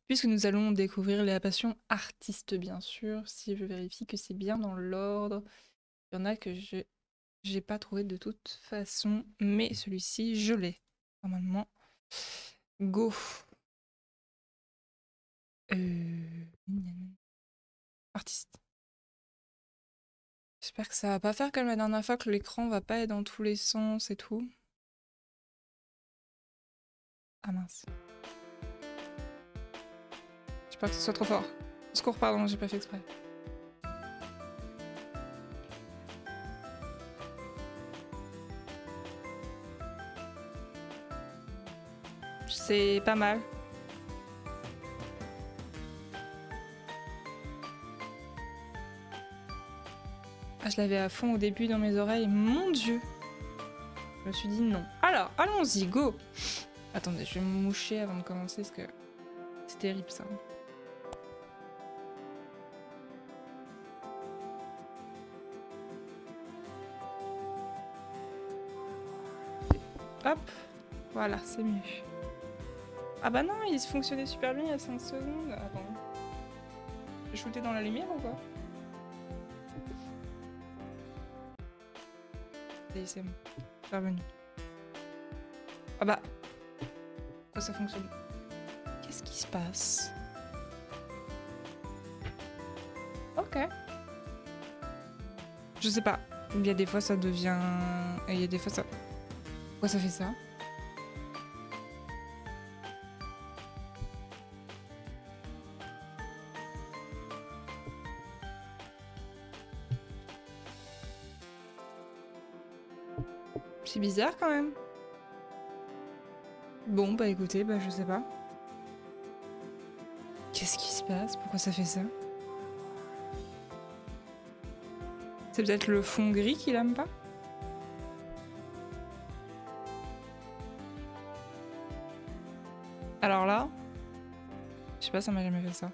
Puisque nous allons découvrir la passion artiste, bien sûr, si je vérifie que c'est bien dans l'ordre. Il y en a que je n'ai pas trouvé de toute façon, mais celui-ci, je l'ai. Normalement. Go. Artiste. J'espère que ça va pas faire comme la dernière fois, que l'écran va pas être dans tous les sens et tout. Ah mince. J'espère que ce soit trop fort. Au secours, pardon, j'ai pas fait exprès. C'est pas mal. Ah, je l'avais à fond au début dans mes oreilles. Mon Dieu! Je me suis dit non. Alors, allons-y, go! Attendez, je vais me moucher avant de commencer parce que c'est terrible ça. Hop, voilà, c'est mieux. Ah bah non, il fonctionnait super bien il y a 5 secondes. Attends. J'ai shooté dans la lumière ou quoi? C'est bon, c'est revenu. Ah bah, pourquoi ça fonctionne? Qu'est-ce qui se passe? Ok. Je sais pas. Il y a des fois ça devient... Et il y a des fois ça... Pourquoi ça fait ça? C'est bizarre quand même. Bon bah écoutez, bah je sais pas. Qu'est-ce qui se passe? Pourquoi ça fait ça? C'est peut-être le fond gris qu'il aime pas? Alors là, je sais pas, ça m'a jamais fait ça.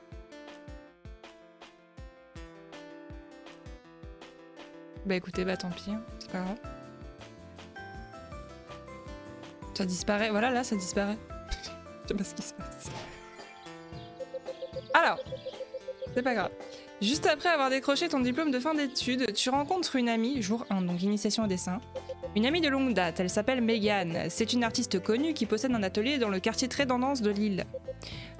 Bah écoutez, bah tant pis, hein, c'est pas grave. Ça disparaît, voilà, là ça disparaît. Je sais pas ce qui se passe. Alors, c'est pas grave. Juste après avoir décroché ton diplôme de fin d'études, tu rencontres une amie, jour 1, donc initiation au dessin. Une amie de longue date, elle s'appelle Megan. C'est une artiste connue qui possède un atelier dans le quartier très tendance de Lille.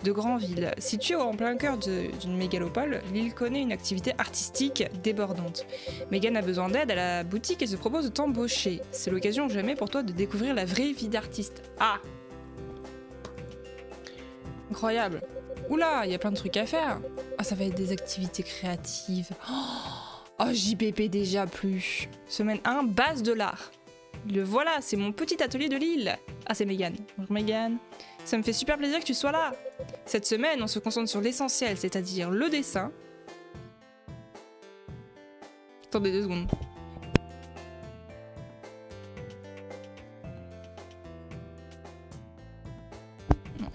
De Granville. Située en plein cœur d'une mégalopole, Lille connaît une activité artistique débordante. Megan a besoin d'aide à la boutique et se propose de t'embaucher. C'est l'occasion jamais pour toi de découvrir la vraie vie d'artiste. Ah! Incroyable. Oula, il y a plein de trucs à faire. Ah, ça va être des activités créatives. Oh, JPP déjà plus. Semaine 1, base de l'art. Le voilà, c'est mon petit atelier de Lille. Ah, c'est Megan. Bonjour Megan. Ça me fait super plaisir que tu sois là. Cette semaine, on se concentre sur l'essentiel, c'est-à-dire le dessin. Attendez 2 secondes. Non.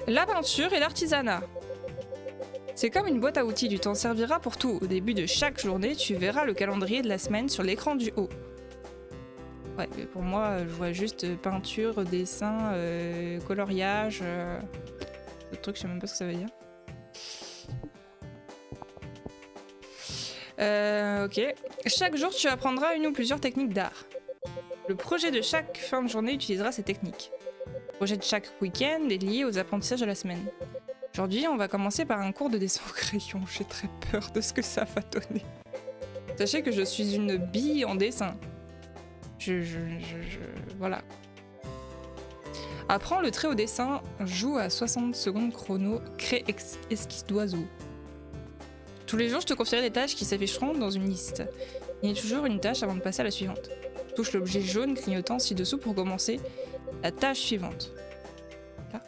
La peinture et l'artisanat. C'est comme une boîte à outils, tu t'en serviras pour tout. Au début de chaque journée, tu verras le calendrier de la semaine sur l'écran du haut. Ouais, mais pour moi, je vois juste peinture, dessin, coloriage. D'autres trucs, je sais même pas ce que ça veut dire. Ok. Chaque jour, tu apprendras une ou plusieurs techniques d'art. Le projet de chaque fin de journée utilisera ces techniques. Le projet de chaque week-end est lié aux apprentissages de la semaine. Aujourd'hui, on va commencer par un cours de dessin au crayon. J'ai très peur de ce que ça va donner. Sachez que je suis une bille en dessin. Voilà. Apprends le trait au dessin, joue à 60 secondes chrono, crée esquisse d'oiseau. Tous les jours, je te confierai des tâches qui s'afficheront dans une liste. Il y a toujours une tâche avant de passer à la suivante. Touche l'objet jaune clignotant ci-dessous pour commencer la tâche suivante. Là.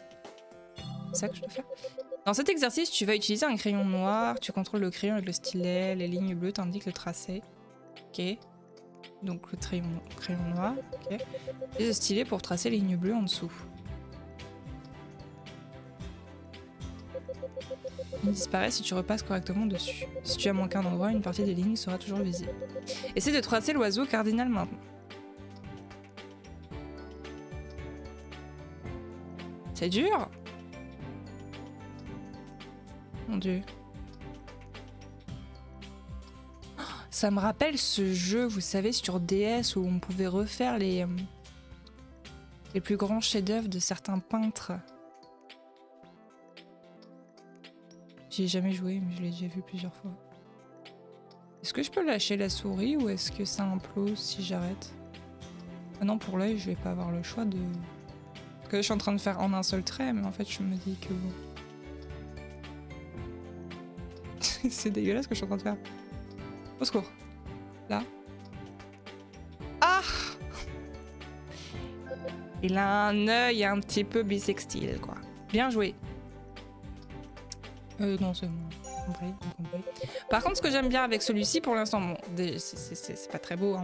C'est ça que je dois faire. Dans cet exercice, tu vas utiliser un crayon noir, tu contrôles le crayon avec le stylet, les lignes bleues t'indiquent le tracé. Ok. Donc le crayon noir, ok. Et le stylet pour tracer les lignes bleues en dessous. Il disparaît si tu repasses correctement dessus. Si tu as manqué un endroit, une partie des lignes sera toujours visible. Essaie de tracer l'oiseau cardinal maintenant. C'est dur. Mon Dieu. Ça me rappelle ce jeu, vous savez, sur DS où on pouvait refaire les plus grands chefs-d'œuvre de certains peintres. J'y ai jamais joué, mais je l'ai déjà vu plusieurs fois. Est-ce que je peux lâcher la souris ou est-ce que ça implose si j'arrête? Ah non, pour l'œil, je vais pas avoir le choix de... Parce que je suis en train de faire en un seul trait, mais en fait, je me dis que... C'est dégueulasse ce que je suis en train de faire. Au secours. Là. Ah! Il a un œil un petit peu bisextile, quoi. Bien joué. Non, c'est bon. Compris. Par contre, ce que j'aime bien avec celui-ci, pour l'instant, bon, c'est pas très beau, hein,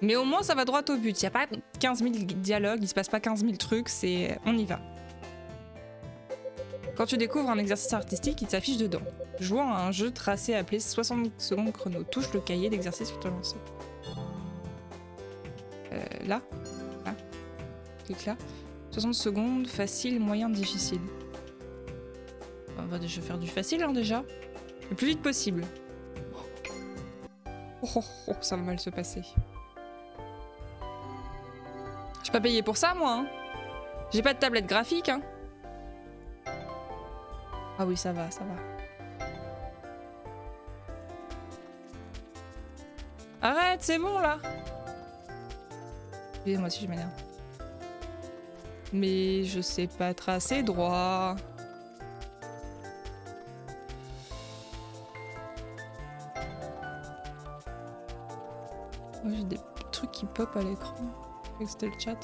mais au moins ça va droit au but. Il n'y a pas 15 000 dialogues, il se passe pas 15 000 trucs, c'est... On y va. Quand tu découvres un exercice artistique, il s'affiche dedans. Jouant à un jeu tracé appelé 60 secondes chrono. Touche le cahier d'exercice pour te lancer. Là. Là. Clique là. 60 secondes, facile, moyen, difficile. On va déjà faire du facile, hein, déjà. Le plus vite possible. Oh, ça va mal se passer. J'ai pas payé pour ça, moi. Hein. J'ai pas de tablette graphique. Hein. Ah oui, ça va, ça va. Arrête, c'est bon, là. Et moi aussi, je m'énerve. Mais je sais pas tracer droit. J'ai des trucs qui pop à l'écran. C'était le chat.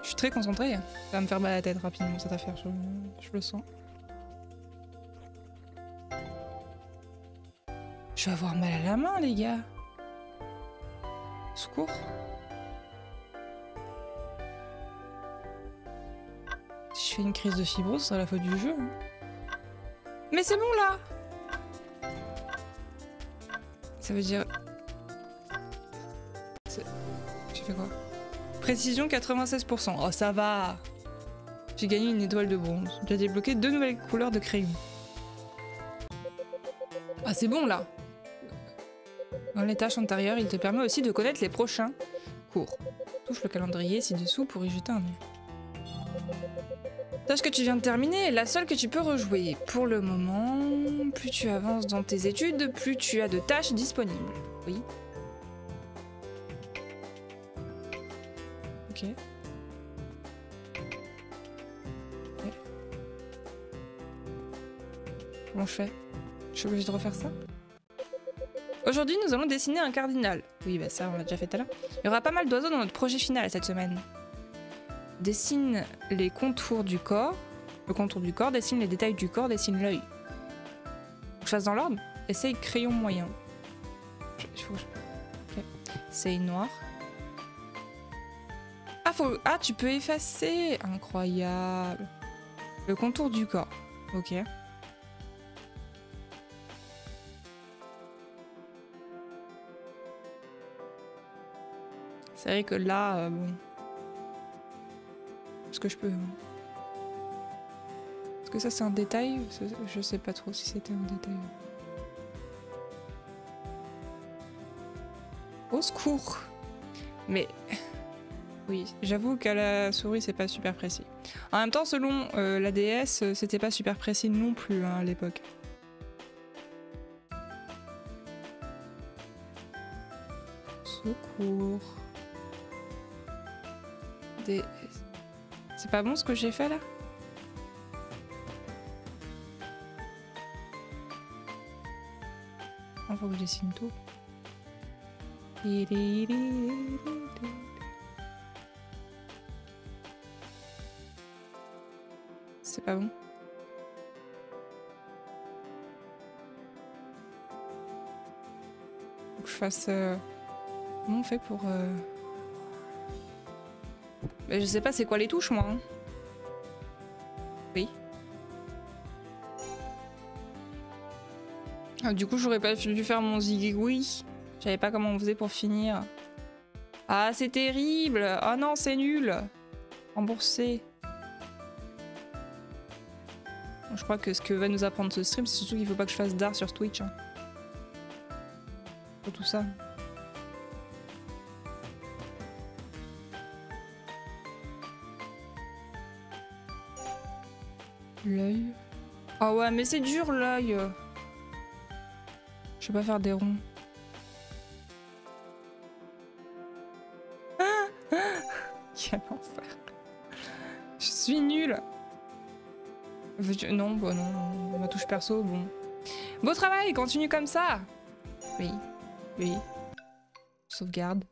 Je suis très concentrée. Ça va me faire mal à la tête rapidement cette affaire, je le sens. Je vais avoir mal à la main, les gars. Secours. Si je fais une crise de fibrose, ce sera la faute du jeu. Hein. Mais c'est bon là! Ça veut dire... J'ai fait quoi? Précision 96%. Oh, ça va! J'ai gagné une étoile de bronze. J'ai débloqué 2 nouvelles couleurs de crayon. Ah, c'est bon, là! Dans les tâches antérieures, il te permet aussi de connaître les prochains cours. Touche le calendrier ci-dessous pour y jeter un œil. Tâche que tu viens de terminer est la seule que tu peux rejouer. Pour le moment, plus tu avances dans tes études, plus tu as de tâches disponibles. Oui. Ok. Comment je fais? Je suis obligée de refaire ça? Aujourd'hui, nous allons dessiner un cardinal. Oui, bah ça, on l'a déjà fait tout à l'heure. Il y aura pas mal d'oiseaux dans notre projet final cette semaine. Dessine les contours du corps. Le contour du corps, dessine les détails du corps, dessine l'œil. Faut que je fasse dans l'ordre? Essaye crayon moyen. Okay. C'est noir. Ah, ah, tu peux effacer. Incroyable. Le contour du corps. Ok. C'est vrai que là, bon... Est-ce que je peux... Est-ce que ça c'est un détail? Je sais pas trop si c'était un détail. Au secours! Mais... Oui, j'avoue qu'à la souris c'est pas super précis. En même temps, selon la DS, c'était pas super précis non plus hein, à l'époque. Secours... C'est pas bon ce que j'ai fait là? Il faut que je dessine tout. C'est pas bon. Faut que je fasse... Comment on fait pour... Mais je sais pas c'est quoi les touches moi. Hein. Oui. Ah, du coup j'aurais pas dû faire mon zigouille. Je savais pas comment on faisait pour finir. Ah c'est terrible. Ah non c'est nul. Remboursé. Je crois que ce que va nous apprendre ce stream, c'est surtout qu'il faut pas que je fasse d'art sur Twitch. Hein. Pour tout ça. L'œil. Ah ouais, mais c'est dur l'œil. Je sais pas faire des ronds. Quel enfer. Je suis nulle. Non, bah non, ma touche perso, bon. Beau travail, continue comme ça. Oui, oui. Sauvegarde.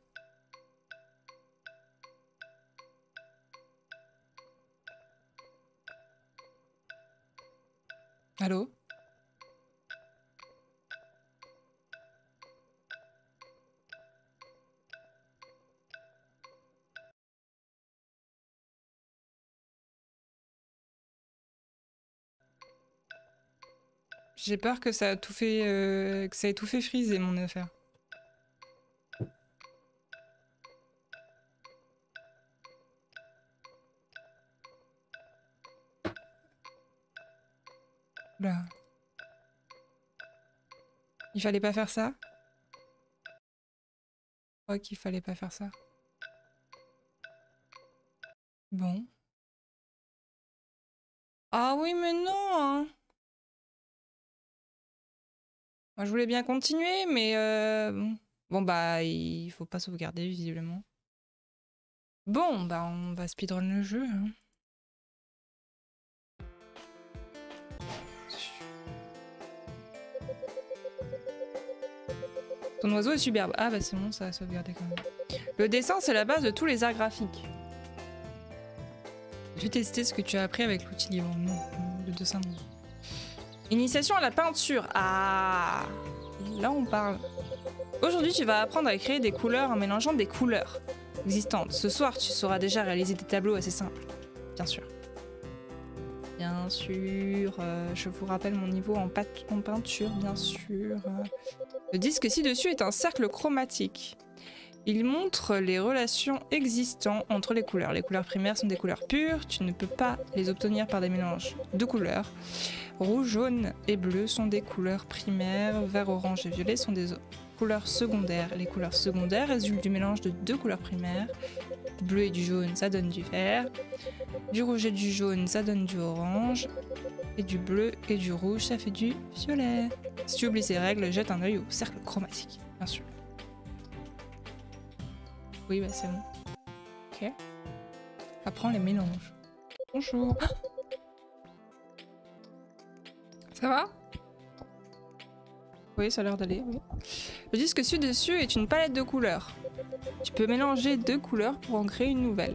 Allô? J'ai peur que ça a tout fait, que ça ait tout fait friser mon affaire. Là. Il fallait pas faire ça? Je crois qu'il fallait pas faire ça. Bon. Ah oui, mais non, hein. Moi, je voulais bien continuer, mais bon, bah, il faut pas sauvegarder, visiblement. Bon, bah, on va speedrun le jeu. Hein. Ton oiseau est superbe. Ah, bah, c'est bon, ça a sauvegardé quand même. Le dessin, c'est la base de tous les arts graphiques. As-tu testé ce que tu as appris avec l'outil libre? Non, le dessin, non. Initiation à la peinture. Ah, là on parle. Aujourd'hui, tu vas apprendre à créer des couleurs en mélangeant des couleurs existantes. Ce soir, tu sauras déjà réaliser des tableaux assez simples. Bien sûr. Bien sûr. Je vous rappelle mon niveau en peinture, bien sûr. Le disque ci-dessus est un cercle chromatique. Il montre les relations existantes entre les couleurs. Les couleurs primaires sont des couleurs pures. Tu ne peux pas les obtenir par des mélanges de couleurs. Rouge, jaune et bleu sont des couleurs primaires. Vert, orange et violet sont des couleurs secondaires. Les couleurs secondaires résultent du mélange de deux couleurs primaires. Du bleu et du jaune, ça donne du vert. Du rouge et du jaune, ça donne du orange. Et du bleu et du rouge, ça fait du violet. Si tu oublies ces règles, jette un œil au cercle chromatique, bien sûr. Oui, bah c'est bon. Ok. Apprends les mélanges. Bonjour. Ça va? Oui, ça a l'air d'aller. Oui. Le disque ci-dessus est une palette de couleurs. Tu peux mélanger deux couleurs pour en créer une nouvelle.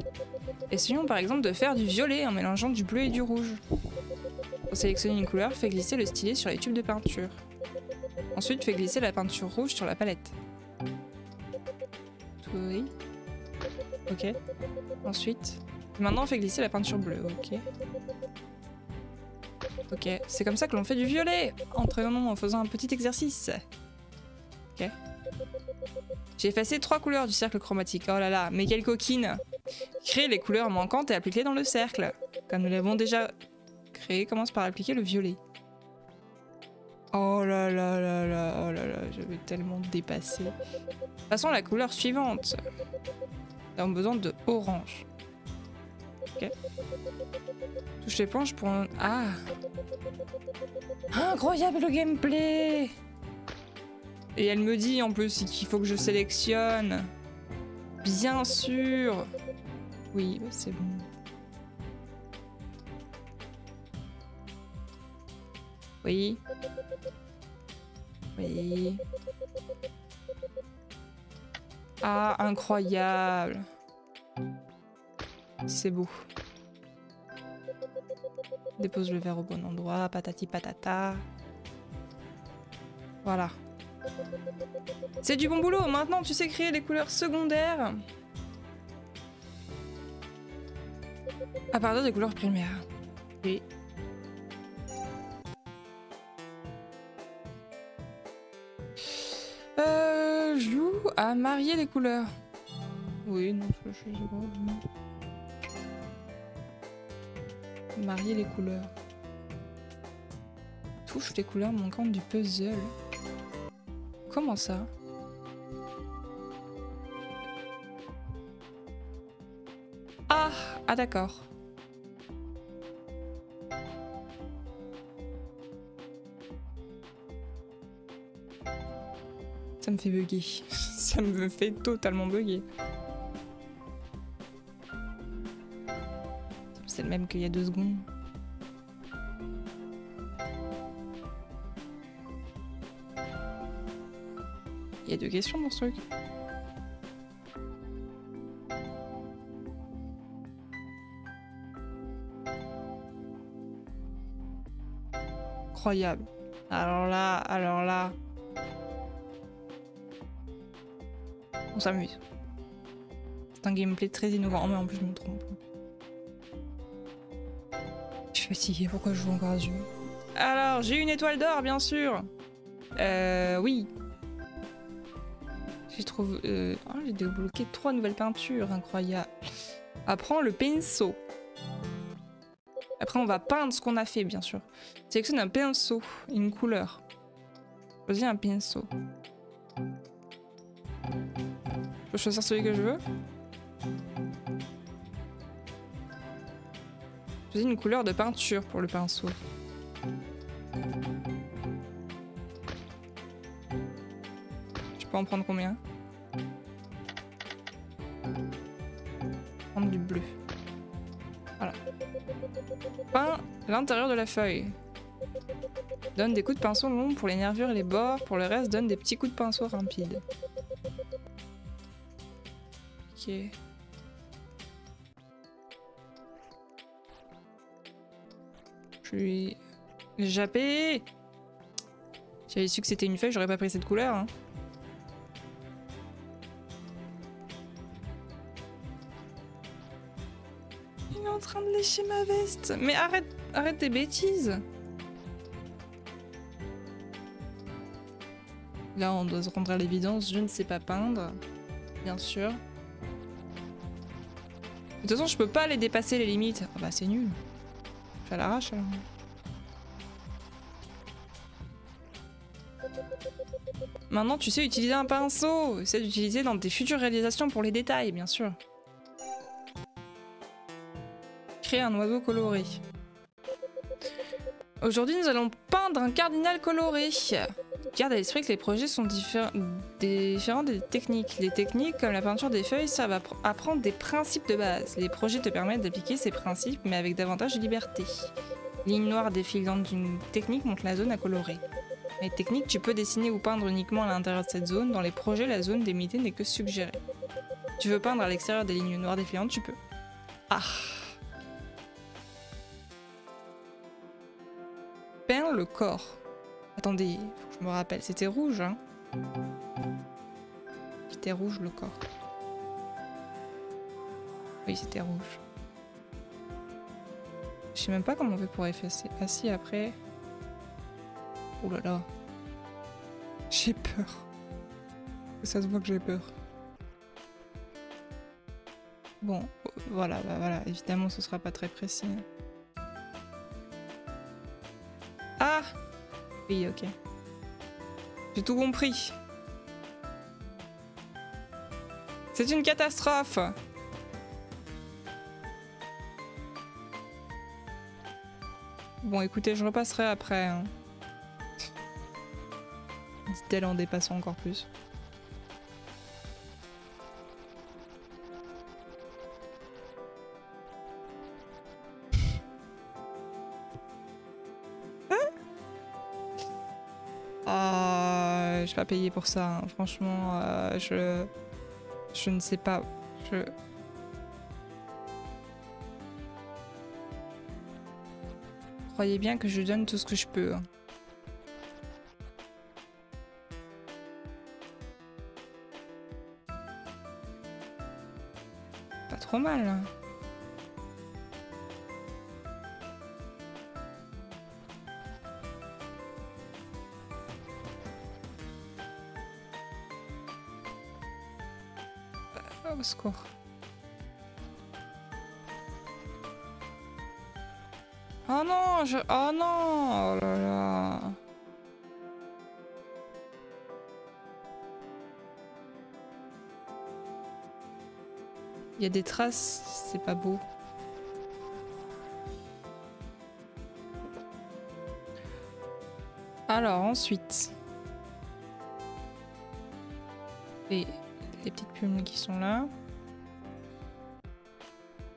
Essayons par exemple de faire du violet en mélangeant du bleu et du rouge. Pour sélectionner une couleur, fais glisser le stylet sur les tubes de peinture. Ensuite, fais glisser la peinture rouge sur la palette. Oui. Ok. Ensuite. Maintenant, on fait glisser la peinture bleue. Ok. Ok. C'est comme ça que l'on fait du violet. En faisant un petit exercice. Ok. J'ai effacé 3 couleurs du cercle chromatique. Oh là là, mais quelle coquine! Crée les couleurs manquantes et applique-les dans le cercle. Comme nous l'avons déjà créé, commence par appliquer le violet. Oh là là là là, oh là là, je vais tellement dépasser. Passons à la couleur suivante. Nous avons besoin de orange. Ok. Touche l'éponge pour un... Ah! Incroyable gameplay! Et elle me dit en plus qu'il faut que je sélectionne. Bien sûr! Oui, c'est bon. Oui. Oui. Ah, incroyable. C'est beau. Dépose le verre au bon endroit, patati patata. Voilà. C'est du bon boulot. Maintenant, tu sais créer les couleurs secondaires à partir des couleurs primaires. Oui. Joue à marier les couleurs. Oui, non, je sais pas. Marier les couleurs. touche les couleurs manquantes du puzzle. Comment ça? Ah! Ah d'accord. Ça me fait bugger. Ça me fait totalement bugger. C'est le même qu'il y a 2 secondes. Il y a 2 questions dans ce truc. Incroyable. Alors là... On s'amuse. C'est un gameplay très innovant, mais en plus je me trompe. Je suis fatiguée, pourquoi je joue encore à ce jeu? Alors, j'ai une étoile d'or, bien sûr. Oui. J'ai débloqué 3 nouvelles peintures, incroyable. Apprends le pinceau. Après, on va peindre ce qu'on a fait, bien sûr. Sélectionne un pinceau, une couleur. Choisis un pinceau. Je peux choisir celui que je veux. Choisis une couleur de peinture pour le pinceau. Je peux en prendre combien? Prendre du bleu. Voilà. Peins l'intérieur de la feuille. Donne des coups de pinceau longs pour les nervures et les bords. Pour le reste, donne des petits coups de pinceau rapides. Ok. Je lui... Jappé. J'avais su que c'était une feuille, j'aurais pas pris cette couleur. Hein. Il est en train de lécher ma veste. Mais arrête tes bêtises. Là, on doit se rendre à l'évidence, je ne sais pas peindre. Bien sûr. De toute façon, je peux pas les dépasser les limites. Ah bah c'est nul. Je fais à l'arrache alors. Maintenant, tu sais utiliser un pinceau. Essaie d'utiliser dans tes futures réalisations pour les détails, bien sûr. Créer un oiseau coloré. Aujourd'hui, nous allons peindre un cardinal coloré. Garde à l'esprit que les projets sont différents des techniques. Les techniques, comme la peinture des feuilles, servent à apprendre des principes de base. Les projets te permettent d'appliquer ces principes, mais avec davantage de liberté. Ligne noire défilante d'une technique montre la zone à colorer. Les techniques, tu peux dessiner ou peindre uniquement à l'intérieur de cette zone. Dans les projets, la zone délimitée n'est que suggérée. Tu veux peindre à l'extérieur des lignes noires défilantes, tu peux. Ah! Peins le corps. Attendez, faut que je me rappelle. C'était rouge, hein? C'était rouge le corps. Oui, c'était rouge. Je sais même pas comment on fait pour effacer. Ah si, après... Oh là là. J'ai peur. Ça se voit que j'ai peur. Bon, voilà, bah voilà. Évidemment, ce sera pas très précis. Ah! Oui, ok. J'ai tout compris. C'est une catastrophe! Bon, écoutez, je repasserai après. Hein. Dit-elle en dépassant encore plus. Je vais pas payer pour ça. Hein. Franchement, je ne sais pas. Croyez bien que je donne tout ce que je peux. Hein. Pas trop mal. Hein. Au secours. Oh non, oh non, oh là là. Il y a des traces, c'est pas beau. Alors ensuite, les petites plumes qui sont là.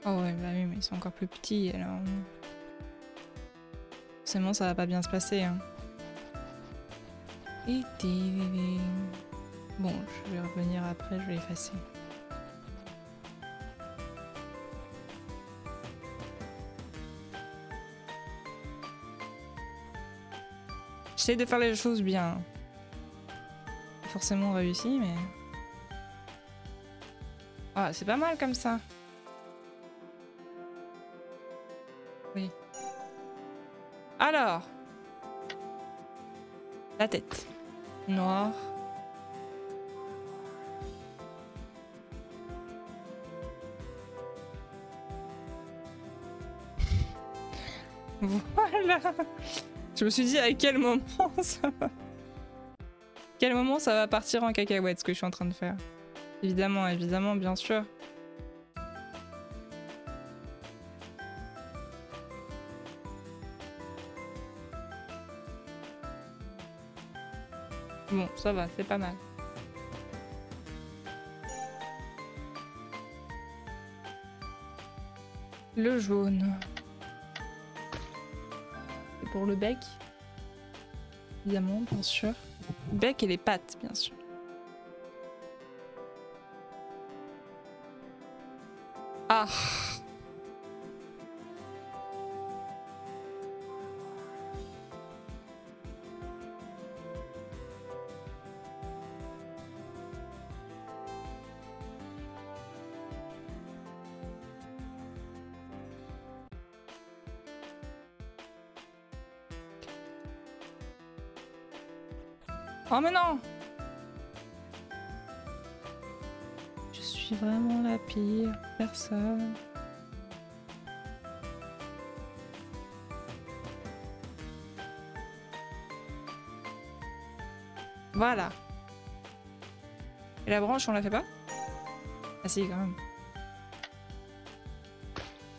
Oh ouais, bah oui, mais ils sont encore plus petits alors. Forcément, ça va pas bien se passer. Hein. Bon, je vais revenir après, je vais effacer. J'essaie de faire les choses bien. Forcément réussi, mais... Ah, c'est pas mal comme ça. Oui. Alors. La tête. Noire. Voilà. Je me suis dit à quel moment ça va... Quel moment ça va partir en cacahuète ce que je suis en train de faire. Évidemment, évidemment, bien sûr. Bon, ça va, c'est pas mal. Le jaune. C'est pour le bec. Évidemment, bien sûr. Le bec et les pattes, bien sûr. Ah! Oh mais non! Je suis vraiment la pire personne. Voilà. Et la branche, on la fait pas? Ah si, quand même.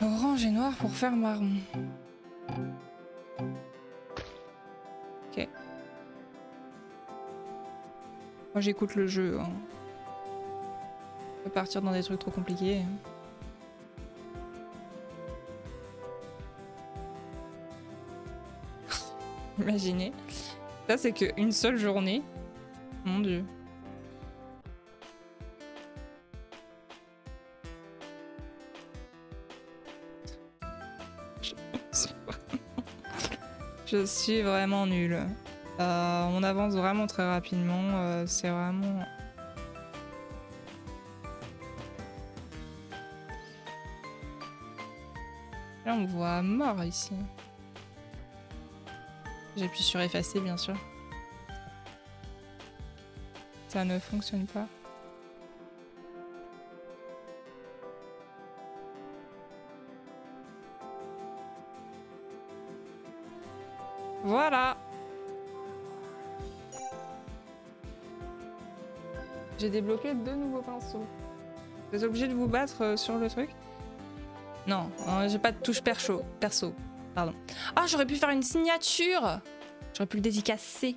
Orange et noir pour faire marron. Ok. Moi j'écoute le jeu. Hein. On peut partir dans des trucs trop compliqués. Imaginez. Ça c'est qu'une seule journée. Mon dieu. Je suis vraiment nulle. On avance vraiment très rapidement. C'est vraiment... Là on voit à mort ici. J'appuie sur effacer bien sûr. Ça ne fonctionne pas. Voilà. J'ai débloqué 2 nouveaux pinceaux. Vous êtes obligé de vous battre sur le truc? Non, j'ai pas de touche perso. Pardon. Ah, j'aurais pu faire une signature. J'aurais pu le dédicacer.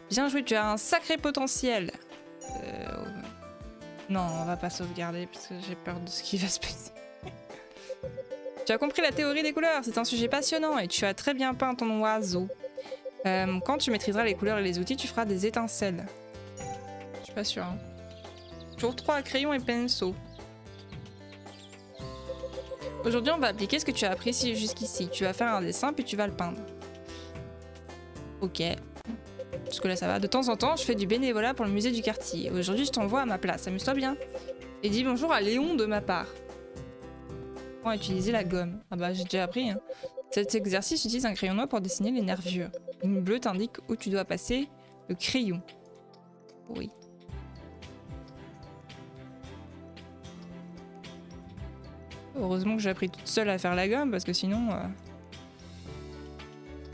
Bien joué, tu as un sacré potentiel. Non, on va pas sauvegarder parce que j'ai peur de ce qui va se passer. Tu as compris la théorie des couleurs, c'est un sujet passionnant et tu as très bien peint ton oiseau. Quand tu maîtriseras les couleurs et les outils, tu feras des étincelles. Je suis pas sûre. Hein. Tour 3, crayon et pinceau. Aujourd'hui, on va appliquer ce que tu as appris jusqu'ici. Tu vas faire un dessin puis tu vas le peindre. Ok. Jusque là, ça va. De temps en temps, je fais du bénévolat pour le musée du quartier. Aujourd'hui, je t'envoie à ma place. Amuse-toi bien. Et dis bonjour à Léon de ma part. Comment utiliser la gomme? Ah bah, j'ai déjà appris. Hein. Cet exercice utilise un crayon noir pour dessiner les nervures. Une bleue t'indique où tu dois passer le crayon. Oui. Heureusement que j'ai appris toute seule à faire la gomme parce que sinon...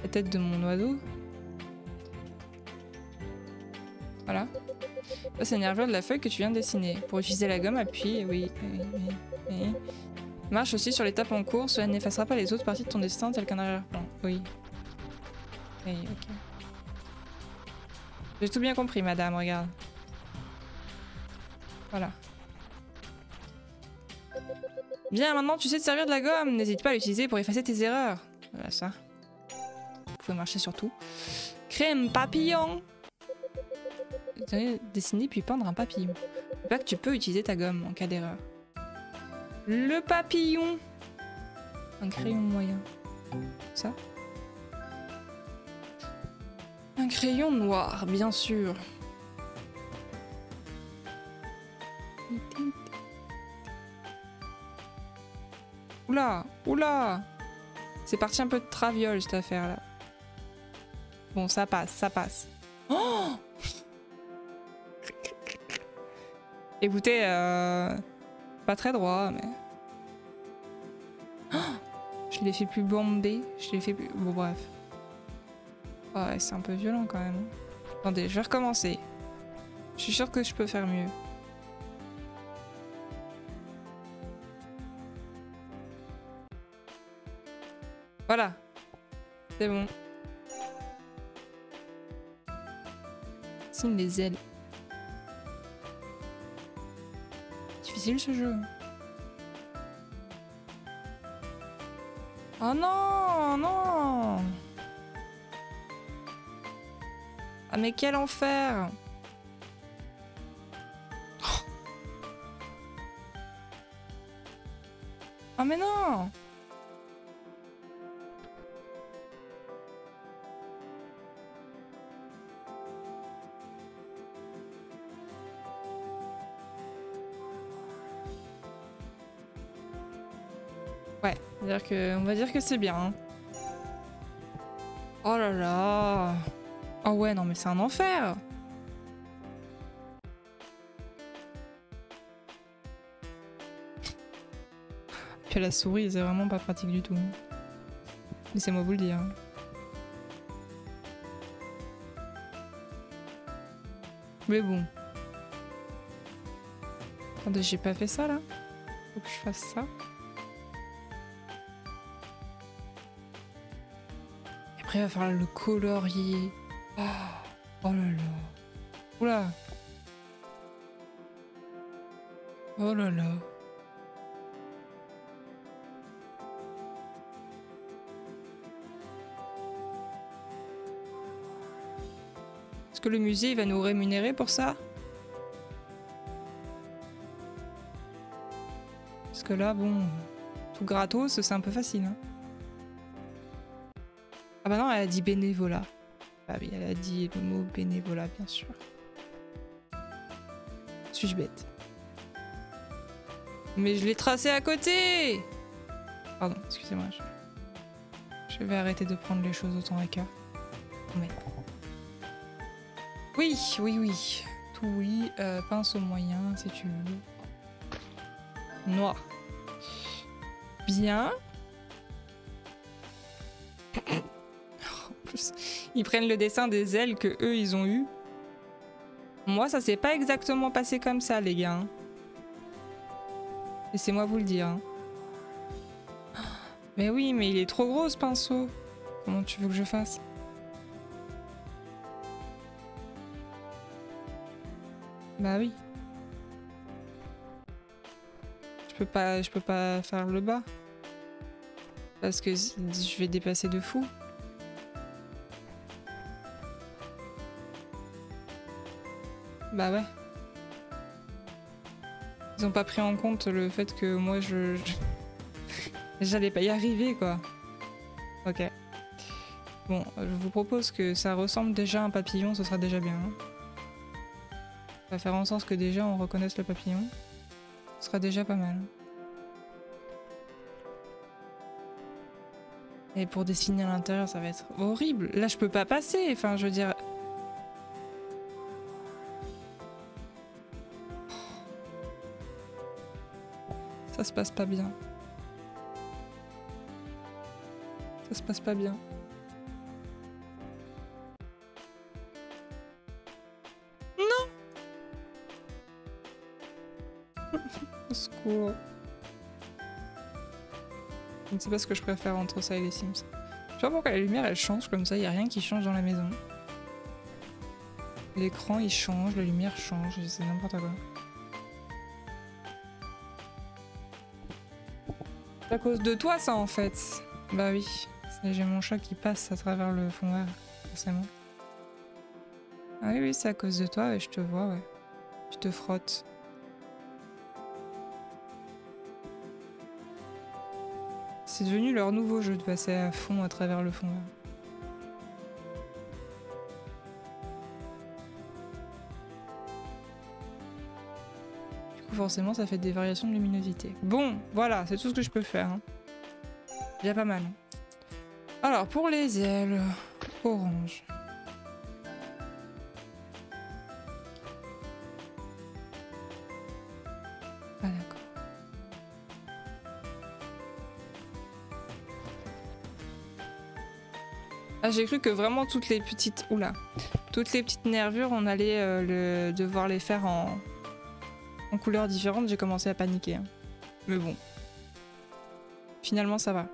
la tête de mon oiseau. Voilà. Passe un nerveux de la feuille que tu viens de dessiner. Pour utiliser la gomme, appuie. Oui. Marche aussi sur l'étape en cours. Cela n'effacera pas les autres parties de ton destin tel qu'un arrière-plan. Oui. Oui, ok. J'ai tout bien compris, madame, regarde. Voilà. Bien, maintenant tu sais te servir de la gomme. N'hésite pas à l'utiliser pour effacer tes erreurs. Voilà ça. Vous pouvez marcher sur tout. Créer un papillon. Dessiner puis peindre un papillon. Là que tu peux utiliser ta gomme en cas d'erreur. Le papillon. Un crayon moyen. Ça. Un crayon noir, bien sûr. Oula, oula. C'est parti un peu de traviole cette affaire là. Bon, ça passe, ça passe. Oh, écoutez, pas très droit, mais... Oh, je l'ai fait plus bombé, je l'ai fait plus... Bon, bref. Ouais, c'est un peu violent quand même. Attendez, je vais recommencer. Je suis sûre que je peux faire mieux. Voilà. C'est bon. Signe les ailes. Difficile ce jeu. Oh non, non. Ah mais quel enfer. Oh mais non. Ouais, on va dire que c'est bien. Hein. Oh là là. Oh ouais, non mais c'est un enfer. Puis la souris, c'est vraiment pas pratique du tout. Laissez-moi vous le dire. Mais bon. Attendez, j'ai pas fait ça là. Faut que je fasse ça. Et après, il va falloir le colorier. Oh, oh là là. Oula. Oh là là. Est-ce que le musée va nous rémunérer pour ça? Parce que là, bon, tout gratos, c'est un peu facile. Hein. Ah bah non, elle a dit bénévolat. Ah oui, elle a dit le mot bénévolat, bien sûr. Suis-je bête? Mais je l'ai tracé à côté! Pardon, excusez-moi. Je vais arrêter de prendre les choses autant à cœur. Mais... Oui, oui, oui. Tout oui. Pinceau moyen, si tu veux. Noir. Bien. En plus, ils prennent le dessin des ailes que eux ils ont eu. Moi, ça s'est pas exactement passé comme ça, les gars. Laissez-moi vous le dire. Hein. Mais oui, mais il est trop gros ce pinceau. Comment tu veux que je fasse? Bah oui. Je peux pas faire le bas. Parce que je vais dépasser de fou. Bah ouais. Ils ont pas pris en compte le fait que moi j'allais pas y arriver quoi. Ok. Bon, je vous propose que ça ressemble déjà à un papillon, ce sera déjà bien. Hein. On va faire en sorte que déjà on reconnaisse le papillon. Ce sera déjà pas mal. Et pour dessiner à l'intérieur, ça va être horrible. Là, je peux pas passer. Enfin, je veux dire... Ça se passe pas bien. Ça se passe pas bien. Non! secours. Je ne sais pas ce que je préfère entre ça et les Sims. Je sais pas pourquoi la lumière elle change comme ça, il n'y a rien qui change dans la maison. L'écran il change, la lumière change, c'est n'importe quoi. C'est à cause de toi ça en fait. Bah oui, j'ai mon chat qui passe à travers le fond vert, forcément. Ah oui, oui, c'est à cause de toi, ouais, je te vois, ouais. Je te frotte. C'est devenu leur nouveau jeu de passer à fond à travers le fond vert. Du coup, forcément, ça fait des variations de luminosité. Bon, voilà, c'est tout ce que je peux faire. Hein. Déjà pas mal. Alors, pour les ailes, orange. Ah d'accord. Ah j'ai cru que vraiment toutes les petites... Oula. Toutes les petites nervures, on allait devoir les faire en couleurs différentes. J'ai commencé à paniquer. Hein. Mais bon. Finalement ça va.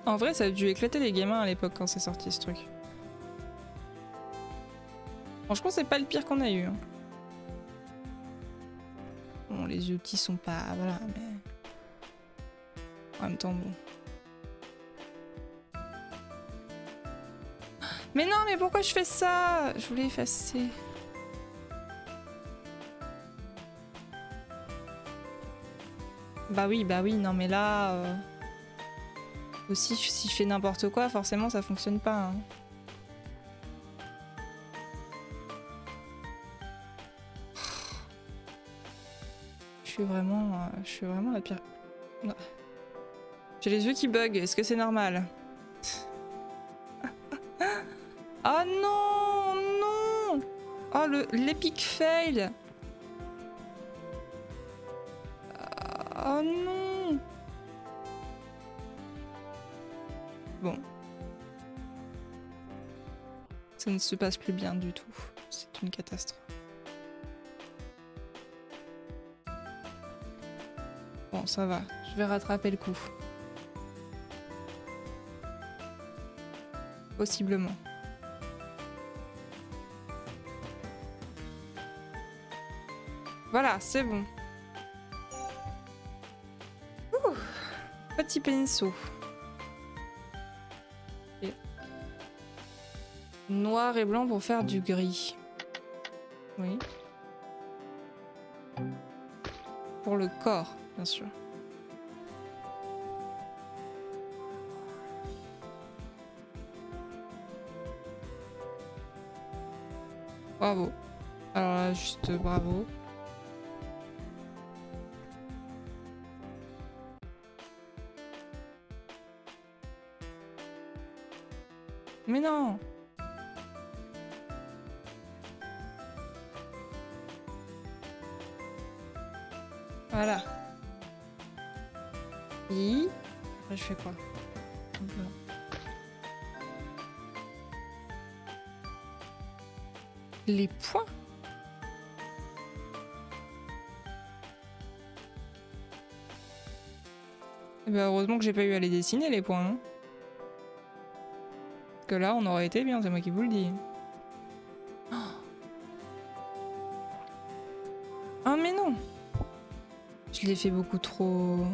En vrai, ça a dû éclater les gamins à l'époque quand c'est sorti ce truc. Franchement, c'est pas le pire qu'on a eu. Hein. Bon, les outils sont pas... Voilà, mais... En même temps, bon... Mais non, mais pourquoi je fais ça? Je voulais effacer. Bah oui, non mais là... Aussi, si je fais n'importe quoi, forcément ça fonctionne pas. Hein. Je suis vraiment la pire. J'ai les yeux qui bug, est-ce que c'est normal? Ah non, non! Oh l'épic fail! Oh non! Bon. Ça ne se passe plus bien du tout. C'est une catastrophe. Bon, ça va. Je vais rattraper le coup. Possiblement. Voilà, c'est bon. Ouh, petit pinceau. Et noir et blanc pour faire du gris. Oui. Pour le corps, bien sûr. Bravo. Alors là, juste bravo. Mais non! Voilà. Et après je fais quoi? Les points? Eh ben heureusement que j'ai pas eu à les dessiner les points. Hein. Parce que là on aurait été bien, c'est moi qui vous le dis. Oh mais non! Je l'ai fait beaucoup trop...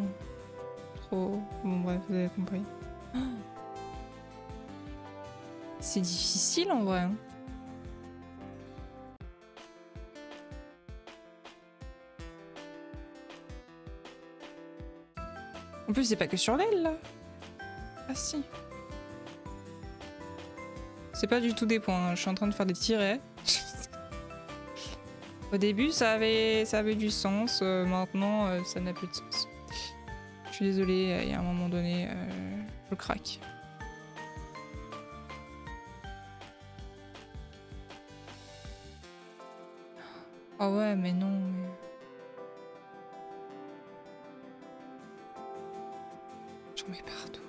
Bon bref, vous avez compris. C'est difficile en vrai. Hein. En plus c'est pas que sur l'aile là. Ah si. C'est pas du tout des points, hein. Je suis en train de faire des tirets. Au début ça avait du sens, maintenant ça n'a plus de sens. Je suis désolée, il y a un moment donné, je craque. Oh ouais, mais non, mais... J'en mets partout.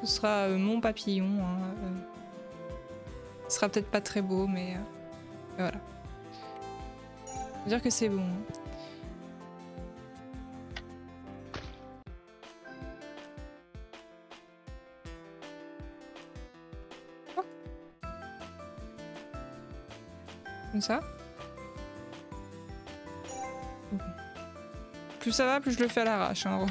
Ce sera mon papillon. Hein, ce sera peut-être pas très beau, mais voilà. Faut dire que c'est bon. Oh. Comme ça. Plus ça va, plus je le fais à l'arrache. Hein.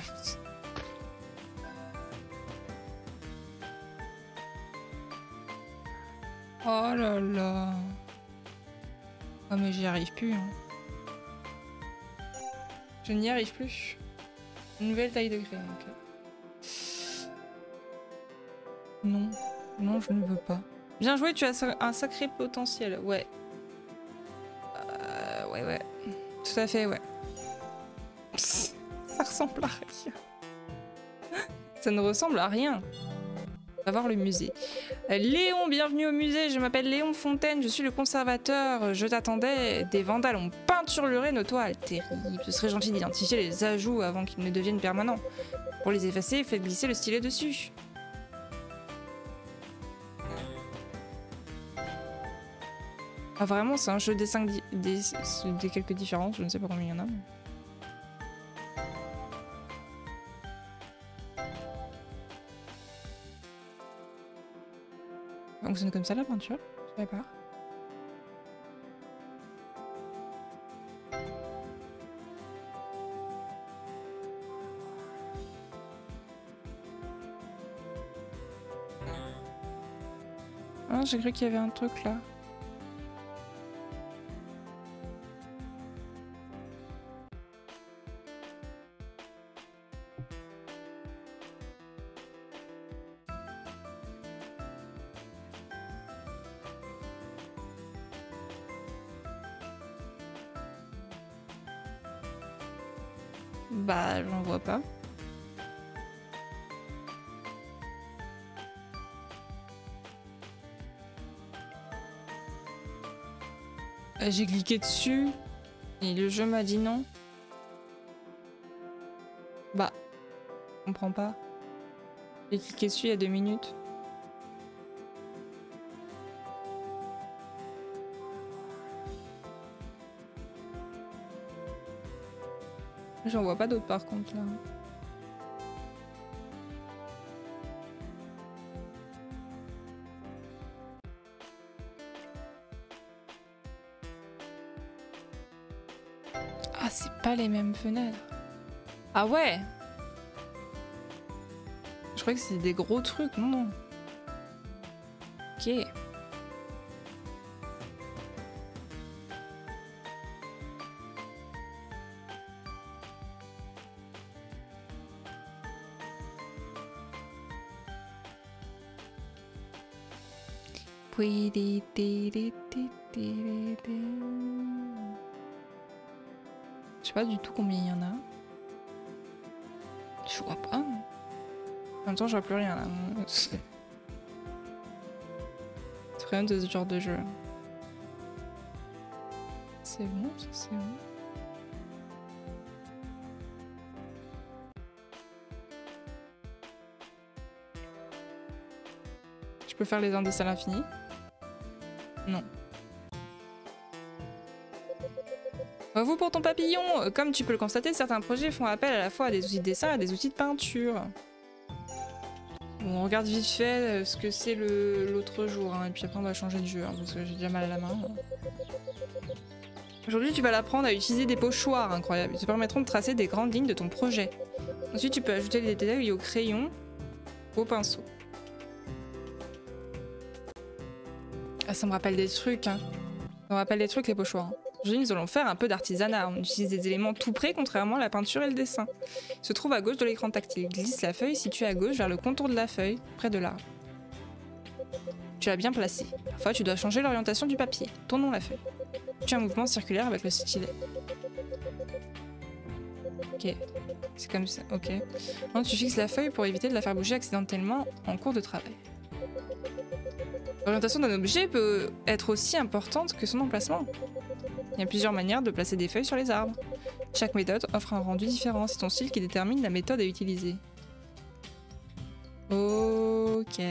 Oh là là. Oh mais j'y arrive plus. Hein. Je n'y arrive plus. Nouvelle taille de crayon. Okay. Non. Non, je ne veux pas. Bien joué, tu as un sacré potentiel. Ouais. Ouais. Tout à fait, ouais. Psst, ça ressemble à rien. Ça ne ressemble à rien. On va voir le musée. Léon, bienvenue au musée. Je m'appelle Léon Fontaine, je suis le conservateur. Je t'attendais. Des vandales ont peinturluré nos toiles. Terrible. Ce serait gentil d'identifier les ajouts avant qu'ils ne deviennent permanents. Pour les effacer, faites glisser le stylet dessus. Ah vraiment, c'est un jeu des quelques différences. Je ne sais pas combien il y en a. Mais... ça fonctionne comme ça la peinture? Je savais pas. Ah, j'ai cru qu'il y avait un truc là. Bah, j'en vois pas. J'ai cliqué dessus et le jeu m'a dit non. Bah, je comprends pas. J'ai cliqué dessus il y a 2 minutes. J'en vois pas d'autres par contre là. Ah, c'est pas les mêmes fenêtres. Ah ouais! Je croyais que c'était des gros trucs, non. Ok. Je sais pas du tout combien il y en a. Je vois pas. En même temps, je vois plus rien là. C'est rien de ce genre de jeu. C'est bon, ça c'est bon. Je peux faire les indices à l'infini? Non. Bravo pour ton papillon! Comme tu peux le constater, certains projets font appel à la fois à des outils de dessin et à des outils de peinture. Bon, on regarde vite fait ce que c'est l'autre jour, hein, et puis après on va changer de jeu, hein, parce que j'ai déjà mal à la main. Aujourd'hui, tu vas apprendre à utiliser des pochoirs incroyables. Ils te permettront de tracer des grandes lignes de ton projet. Ensuite, tu peux ajouter des détails au crayon, au pinceau. Ah, ça me rappelle des trucs, hein. Ça me rappelle des trucs, les pochoirs. Hein. Aujourd'hui, nous allons faire un peu d'artisanat. On utilise des éléments tout près, contrairement à la peinture et le dessin. Il se trouve à gauche de l'écran tactile. Glisse la feuille située à gauche vers le contour de la feuille, près de l'arbre. Tu l'as bien placé. Parfois, tu dois changer l'orientation du papier. Tournons la feuille. Tu as un mouvement circulaire avec le stylet. Ok. C'est comme ça. Ok. Maintenant, tu fixes la feuille pour éviter de la faire bouger accidentellement en cours de travail. L'orientation d'un objet peut être aussi importante que son emplacement. Il y a plusieurs manières de placer des feuilles sur les arbres. Chaque méthode offre un rendu différent. C'est ton style qui détermine la méthode à utiliser. Ok.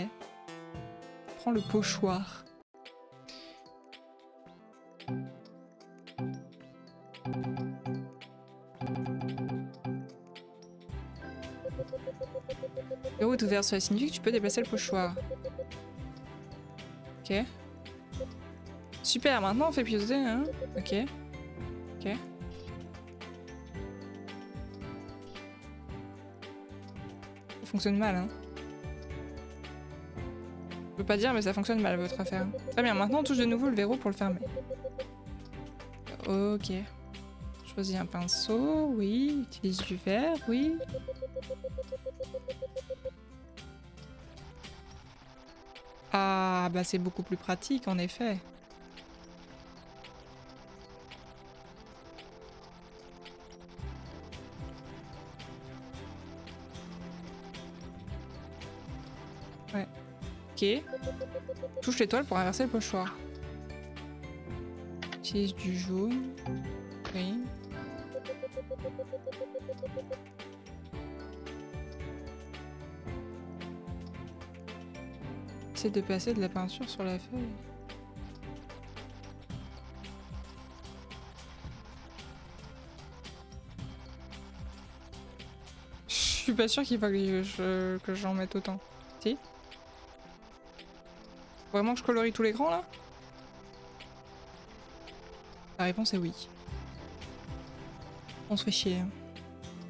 Prends le pochoir. Le verrou est ouvert, cela signifie que tu peux déplacer le pochoir. Ok. Super, maintenant on fait pivoter, hein. Ok. Ok. Ça fonctionne mal, hein. Je peux pas dire, mais ça fonctionne mal votre affaire. Très bien, maintenant on touche de nouveau le verrou pour le fermer. Ok. Choisis un pinceau, oui. Utilise du verre, oui. Ah, bah c'est beaucoup plus pratique en effet. Ouais. Ok. Touche l'étoile pour inverser le pochoir. Utilise du jaune. Oui. Essaie de passer de la peinture sur la feuille. Je suis pas sûre qu'il faut que j'en mette autant. Si? Vraiment que je colorie tout l'écran là? La réponse est oui. On se fait chier.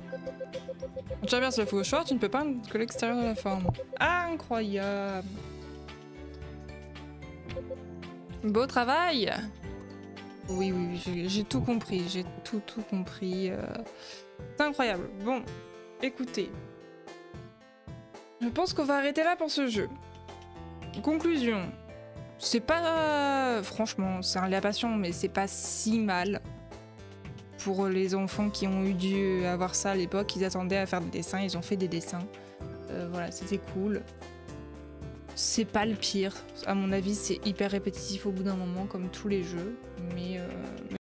Quand tu traverses le pochoir, tu ne peux peindre que l'extérieur de la forme. Incroyable! Beau travail! Oui, oui, oui, j'ai tout compris, j'ai tout compris. C'est incroyable. Bon, écoutez. Je pense qu'on va arrêter là pour ce jeu. Conclusion. C'est pas... franchement, c'est un lait à passion, mais c'est pas si mal. Pour les enfants qui ont eu dû avoir ça à l'époque, ils attendaient à faire des dessins, ils ont fait des dessins. Voilà, c'était cool. C'est pas le pire. À mon avis, c'est hyper répétitif au bout d'un moment, comme tous les jeux. Mais